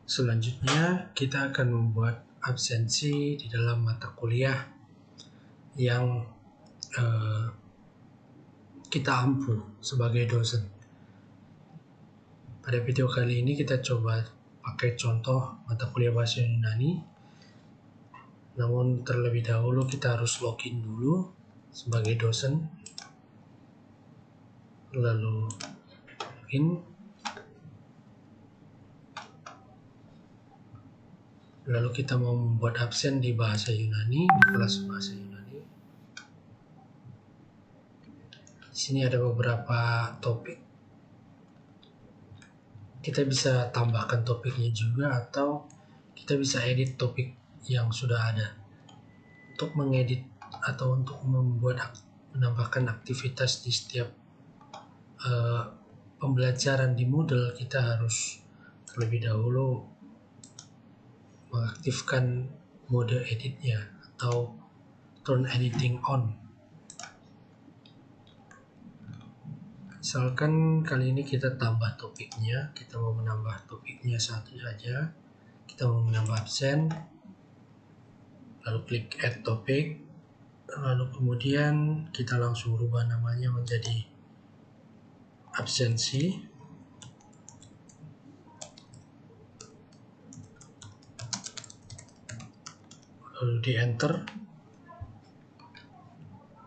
Selanjutnya kita akan membuat absensi di dalam mata kuliah yang kita ampu sebagai dosen. Pada video kali ini kita coba pakai contoh mata kuliah bahasa Yunani. Namun terlebih dahulu kita harus login dulu sebagai dosen. Lalu login. Lalu kita mau membuat absen di bahasa Yunani, di kelas bahasa Yunani. Di sini ada beberapa topik. Kita bisa tambahkan topiknya juga atau kita bisa edit topik yang sudah ada. Untuk mengedit atau untuk menambahkan aktivitas di setiap pembelajaran di Moodle, kita harus terlebih dahulu mengaktifkan mode editnya atau turn editing on. Misalkan kali ini kita tambah topiknya, kita mau menambah topiknya satu saja, kita mau menambah absen, lalu klik add topic, lalu kemudian kita langsung rubah namanya menjadi absensi, lalu di enter.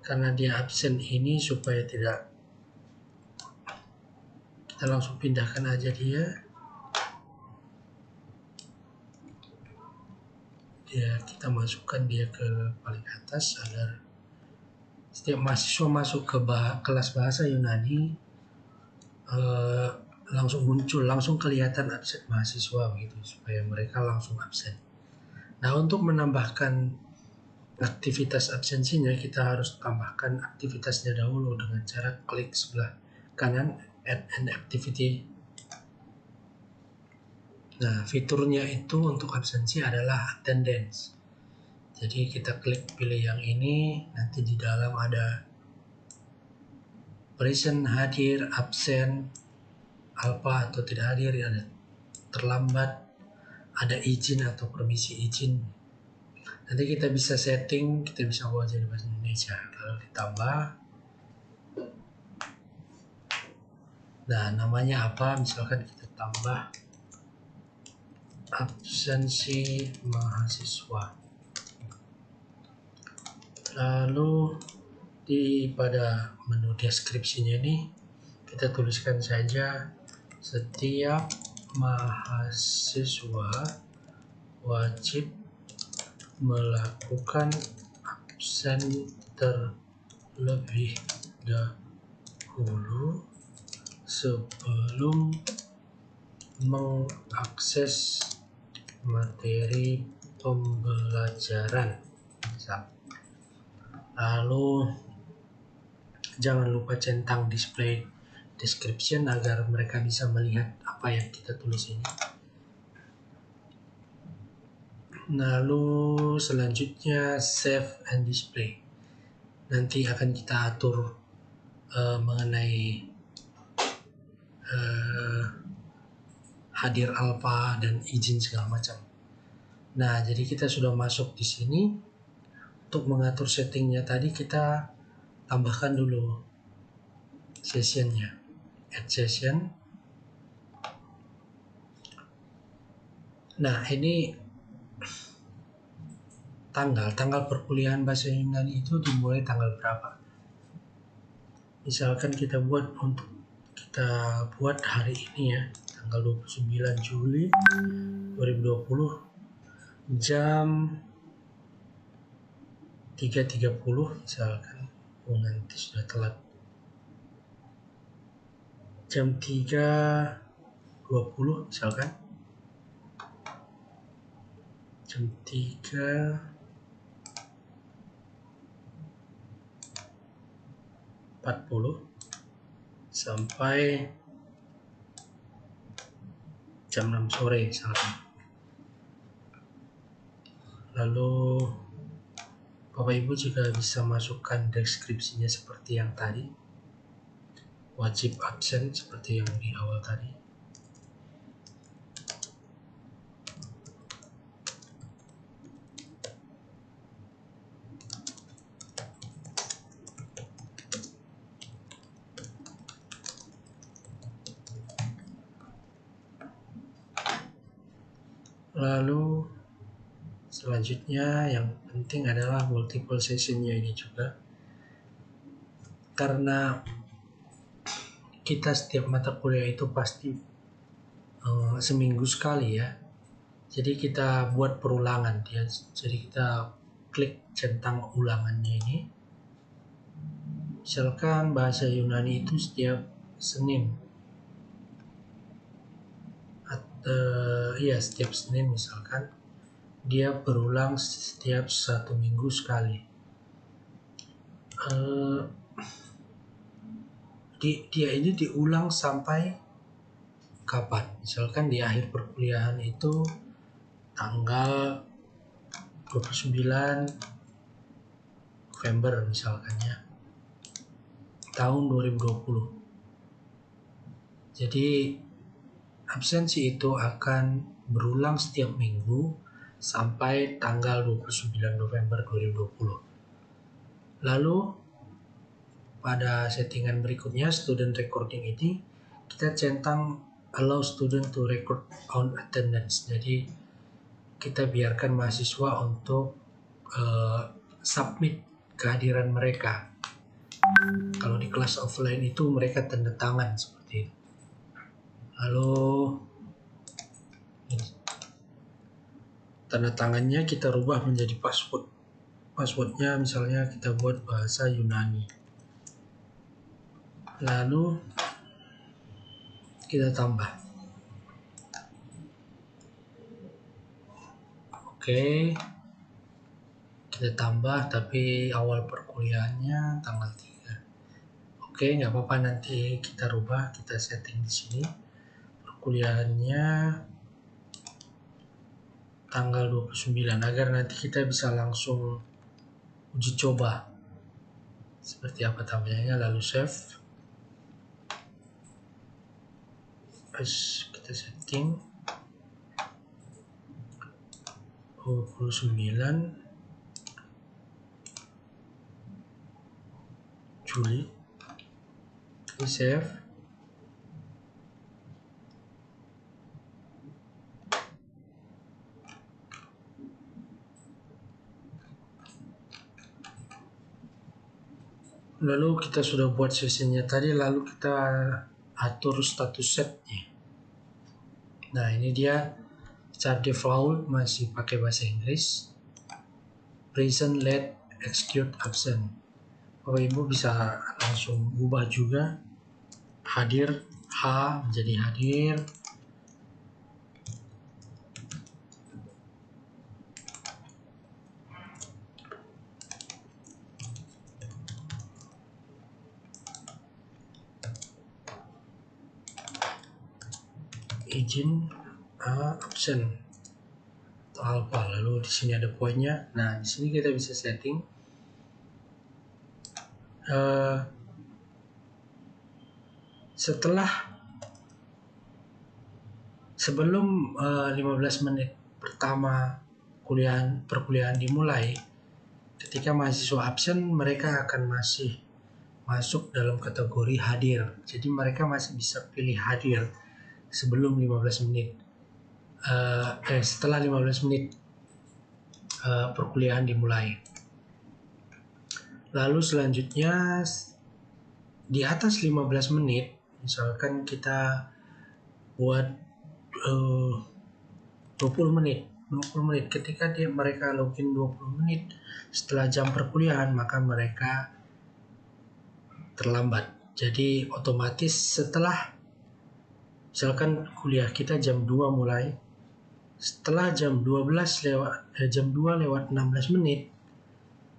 Karena dia absen ini, supaya tidak, kita langsung pindahkan aja dia. Kita masukkan dia ke paling atas agar setiap mahasiswa masuk ke kelas bahasa Yunani langsung muncul, langsung kelihatan absen mahasiswa begitu, supaya mereka langsung absen. Nah, untuk menambahkan aktivitas absensinya, kita harus tambahkan aktivitasnya dahulu dengan cara klik sebelah kanan add an activity. Nah, fiturnya itu untuk absensi adalah attendance. Jadi kita klik pilih yang ini, nanti di dalam ada present, hadir, absen, alpha atau tidak hadir, ada terlambat, ada izin atau permisi izin. Nanti kita bisa setting, kita bisa buat jadi bahasa Indonesia, lalu ditambah. Nah, namanya apa? Misalkan kita tambah absensi mahasiswa. Lalu pada menu deskripsinya ini kita tuliskan saja setiap mahasiswa wajib melakukan absen terlebih dahulu sebelum mengakses materi pembelajaran. Lalu jangan lupa centang display description agar mereka bisa melihat apa yang kita tulis ini. Lalu selanjutnya save and display. Nanti akan kita atur mengenai hadir alpha dan izin segala macam. Nah, jadi kita sudah masuk di sini. Untuk mengatur settingnya tadi kita tambahkan dulu sessionnya, add session. Nah, ini tanggal perkuliahan bahasa Yunani itu dimulai tanggal berapa. Misalkan kita buat hari ini ya, tanggal 29 Juli 2020 jam 3.30 misalkan. Nanti sudah telat. Jam 3.20 misalkan. Jam 3.40 sampai jam 6 sore misalkan. Lalu Bapak Ibu juga bisa masukkan deskripsinya seperti yang tadi, wajib absen seperti yang di awal tadi. Lalu selanjutnya yang penting adalah multiple sessionnya ini juga, karena kita setiap mata kuliah itu pasti seminggu sekali ya. Jadi kita buat perulangan dia. Jadi kita klik centang ulangannya ini. Misalkan bahasa Yunani itu setiap Senin. Setiap Senin misalkan. Dia berulang setiap 1 minggu sekali. Dia ini diulang sampai kapan? Misalkan di akhir perkuliahan itu tanggal 29 November misalkan ya, tahun 2020. Jadi absensi itu akan berulang setiap minggu sampai tanggal 29 November 2020. Lalu pada settingan berikutnya student recording ini kita centang allow student to record on attendance. Jadi kita biarkan mahasiswa untuk submit kehadiran mereka. Kalau di kelas offline itu mereka tanda tangan seperti itu. Lalu tanda tangannya kita rubah menjadi password. Passwordnya misalnya kita buat bahasa Yunani. Lalu kita tambah. Oke. Kita tambah tapi awal perkuliahannya tanggal 3. Oke, nggak apa-apa, nanti kita rubah, kita setting di sini. Perkuliahannya tanggal 29 agar nanti kita bisa langsung uji coba seperti apa tampilnya. Lalu save. Terus kita setting 29 Juli. Kita save. Lalu kita sudah buat sesinya tadi, lalu kita atur status setnya. Nah, ini dia secara default masih pakai bahasa Inggris. Present, late, execute, absent. Bapak Ibu bisa langsung ubah juga. Hadir, H menjadi hadir. Izin, absen atau alpha. Lalu di sini ada poinnya. Nah, di sini kita bisa setting sebelum 15 menit pertama perkuliahan dimulai. Ketika mahasiswa absen, mereka akan masih masuk dalam kategori hadir. Jadi mereka masih bisa pilih hadir sebelum 15 menit. Setelah 15 menit perkuliahan dimulai. Lalu selanjutnya di atas 15 menit, misalkan kita buat 20 menit. Ketika mereka login 20 menit setelah jam perkuliahan, maka mereka terlambat. Jadi otomatis setelah misalkan kuliah kita jam 2 mulai, setelah jam 2 lewat 16 menit,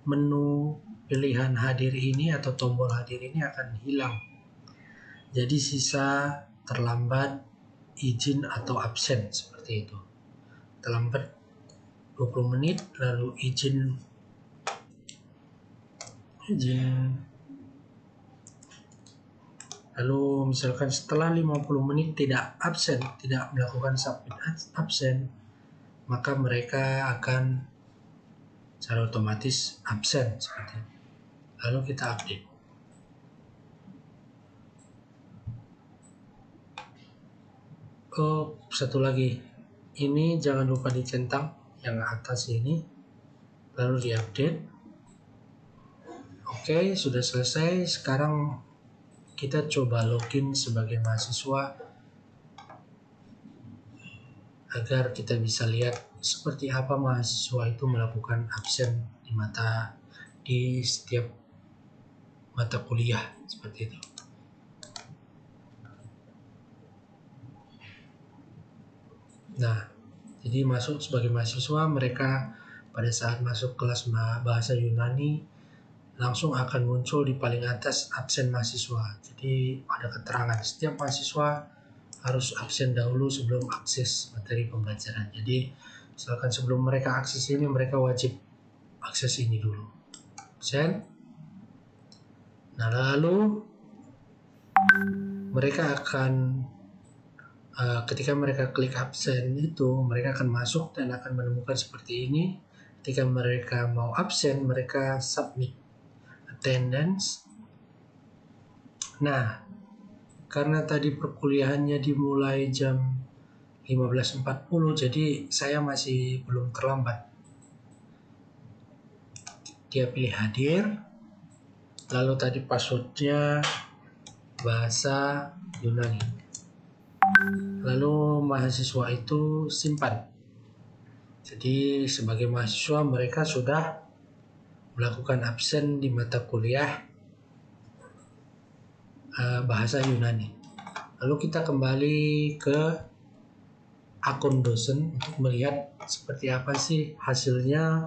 menu pilihan hadir ini atau tombol hadir ini akan hilang. Jadi sisa terlambat, izin atau absen seperti itu. Terlambat 20 menit, lalu izin lalu misalkan setelah 50 menit tidak absen, tidak melakukan submit absen, maka mereka akan secara otomatis absen seperti itu. Lalu kita update. Satu lagi, ini jangan lupa dicentang yang atas ini, lalu diupdate. Oke, sudah selesai. Sekarang kita coba login sebagai mahasiswa agar kita bisa lihat seperti apa mahasiswa itu melakukan absen di setiap mata kuliah seperti itu. Nah, jadi masuk sebagai mahasiswa, mereka pada saat masuk kelas bahasa Yunani langsung akan muncul di paling atas absen mahasiswa. Jadi ada keterangan setiap mahasiswa harus absen dahulu sebelum akses materi pembelajaran. Jadi misalkan sebelum mereka akses ini, mereka wajib akses ini dulu. Absen. Nah, lalu mereka akan ketika mereka klik absen itu, mereka akan masuk dan akan menemukan seperti ini. Ketika mereka mau absen, mereka submit attendance. Nah, karena tadi perkuliahannya dimulai jam 15.40, jadi saya masih belum terlambat. Dia pilih hadir, lalu tadi passwordnya bahasa Yunani. Lalu mahasiswa itu simpan. Jadi sebagai mahasiswa mereka sudah melakukan absen di mata kuliah bahasa Yunani. Lalu kita kembali ke akun dosen untuk melihat seperti apa sih hasilnya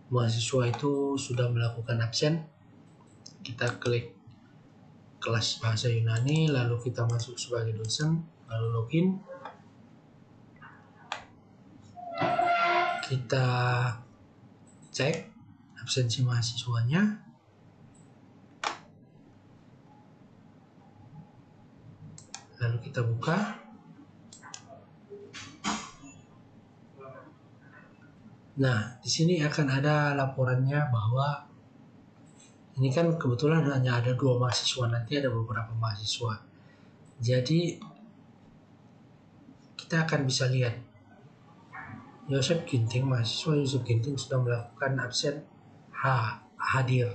mahasiswa itu sudah melakukan absen. Kita klik kelas bahasa Yunani, lalu kita masuk sebagai dosen, lalu login. Kita cek absensi mahasiswanya. Lalu kita buka. Nah, di sini akan ada laporannya bahwa ini kan kebetulan hanya ada 2 mahasiswa, nanti ada beberapa mahasiswa. Jadi kita akan bisa lihat mahasiswa Yosef Ginting sudah melakukan absen hadir.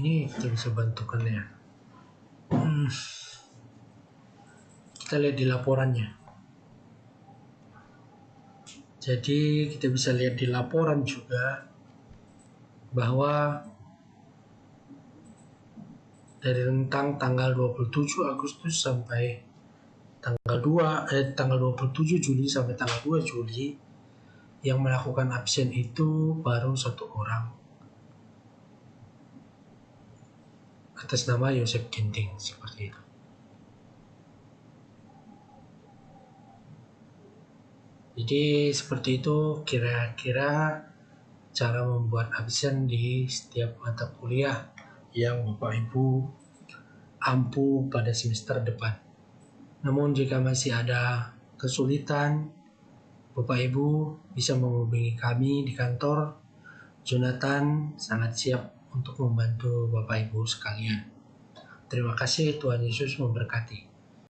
Ini kita bisa bantukan ya. Kita lihat di laporannya. Jadi kita bisa lihat di laporan juga bahwa dari rentang tanggal 27 Agustus sampai tanggal 27 Juli sampai tanggal 2 Juli yang melakukan absen itu baru 1 orang atas nama Yosef Ginting, seperti itu. Jadi seperti itu kira-kira cara membuat absen di setiap mata kuliah yang Bapak Ibu ampu pada semester depan. Namun jika masih ada kesulitan, Bapak Ibu bisa menghubungi kami di kantor. Jonathan sangat siap untuk membantu Bapak Ibu sekalian. Terima kasih, Tuhan Yesus memberkati.